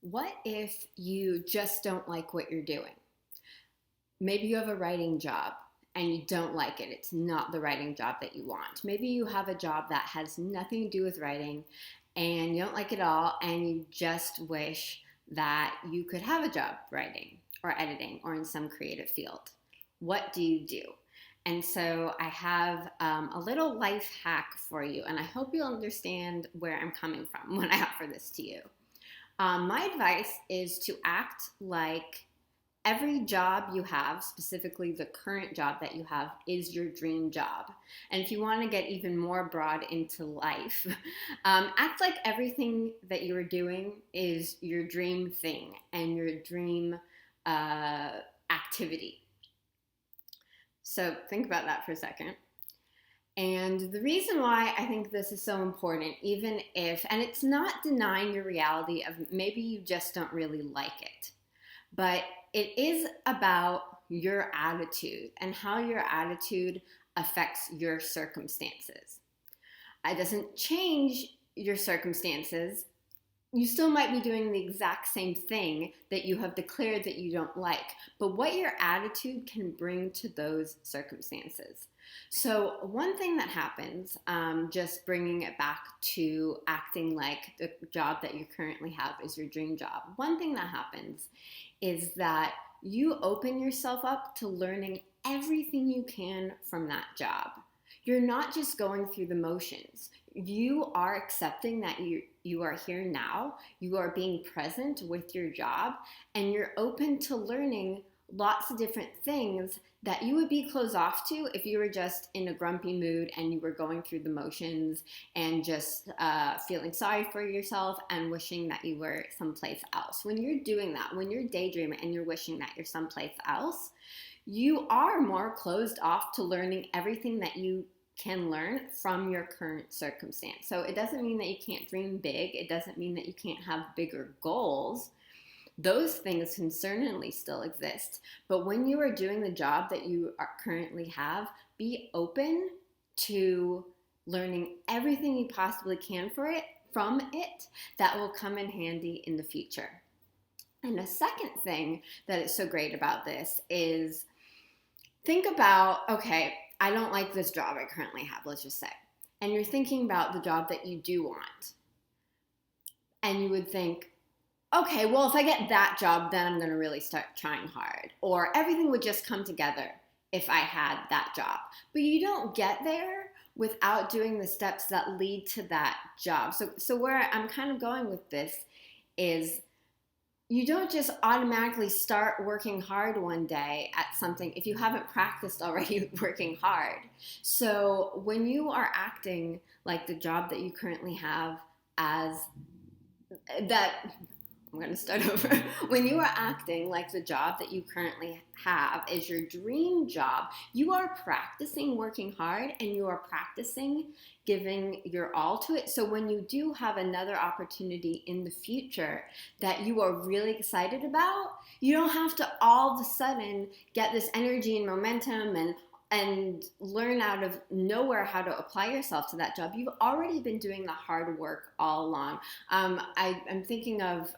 What if you just don't like what you're doing? Maybe you have a writing job and you don't like it. It's not the writing job that you want. Maybe you have a job that has nothing to do with writing and you don't like it all and you just wish that you could have a job writing or editing or in some creative field. What do you do? And so I have a little life hack for you, and I hope you'll understand where I'm coming from when I offer this to you. My advice is to act like every job you have, specifically the current job that you have, is your dream job. And if you want to get even more broad into life, act like everything that you are doing is your dream thing and your dream activity. So think about that for a second. And the reason why I think this is so important, even if, and it's not denying your reality of maybe you just don't really like it, but it is about your attitude and how your attitude affects your circumstances. It doesn't change your circumstances. You still might be doing the exact same thing that you have declared that you don't like, but what your attitude can bring to those circumstances. So one thing that happens, just bringing it back to acting like the job that you currently have is your dream job, one thing that happens is that you open yourself up to learning everything you can from that job. You're not just going through the motions. You are accepting that you are here now, you are being present with your job, and you're open to learning lots of different things that you would be closed off to if you were just in a grumpy mood and you were going through the motions and just feeling sorry for yourself and wishing that you were someplace else. When you're doing that, when you're daydreaming and you're wishing that you're someplace else, you are more closed off to learning everything that you can learn from your current circumstance. So it doesn't mean that you can't dream big. It doesn't mean that you can't have bigger goals. Those things can certainly still exist. But when you are doing the job that you currently have, be open to learning everything you possibly can from it that will come in handy in the future. And the second thing that is so great about this is think about, okay, I don't like this job I currently have, let's just say. And you're thinking about the job that you do want. And you would think, okay, well, if I get that job, then I'm going to really start trying hard. Or everything would just come together if I had that job. But you don't get there without doing the steps that lead to that job. So where I'm kind of going with this is you don't just automatically start working hard one day at something if you haven't practiced already working hard. So when you are acting like the job that you currently have as that, I'm going to start over. When you are acting like the job that you currently have is your dream job, you are practicing working hard and you are practicing giving your all to it. So when you do have another opportunity in the future that you are really excited about, you don't have to all of a sudden get this energy and momentum and learn out of nowhere how to apply yourself to that job. You've already been doing the hard work all along. I'm thinking of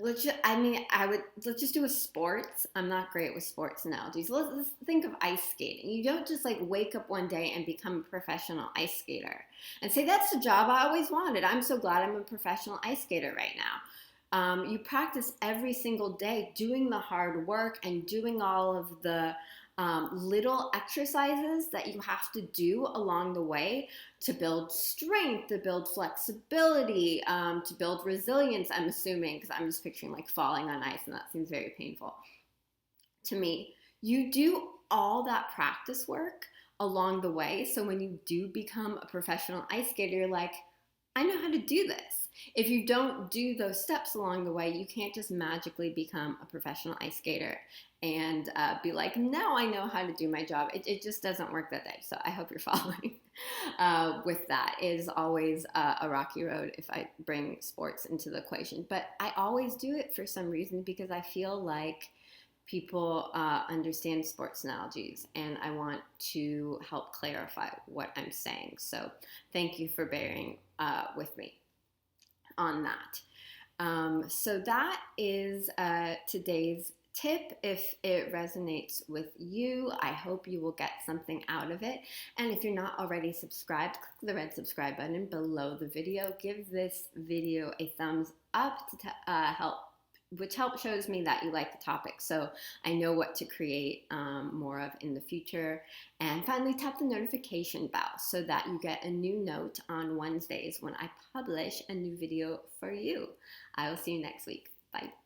let's just do a sports. I'm not great with sports analogies. Let's think of ice skating. You don't just like wake up one day and become a professional ice skater and say, that's the job I always wanted. I'm so glad I'm a professional ice skater right now. You practice every single day doing the hard work and doing all of the little exercises that you have to do along the way to build strength, to build flexibility, to build resilience, I'm assuming, because I'm just picturing like falling on ice and that seems very painful to me. You do all that practice work along the way, so when you do become a professional ice skater, you're like, I know how to do this. If you don't do those steps along the way, you can't just magically become a professional ice skater and be like, now I know how to do my job. It just doesn't work that way. So I hope you're following with that. It is always a rocky road if I bring sports into the equation. But I always do it for some reason because I feel like people understand sports analogies and I want to help clarify what I'm saying. So thank you for bearing with me on that. So that is today's tip. If it resonates with you, I hope you will get something out of it. And if you're not already subscribed, click the red subscribe button below the video. Give this video a thumbs up to which shows me that you like the topic, so I know what to create more of in the future. And finally, tap the notification bell so that you get a new note on Wednesdays when I publish a new video for you. I will see you next week. Bye.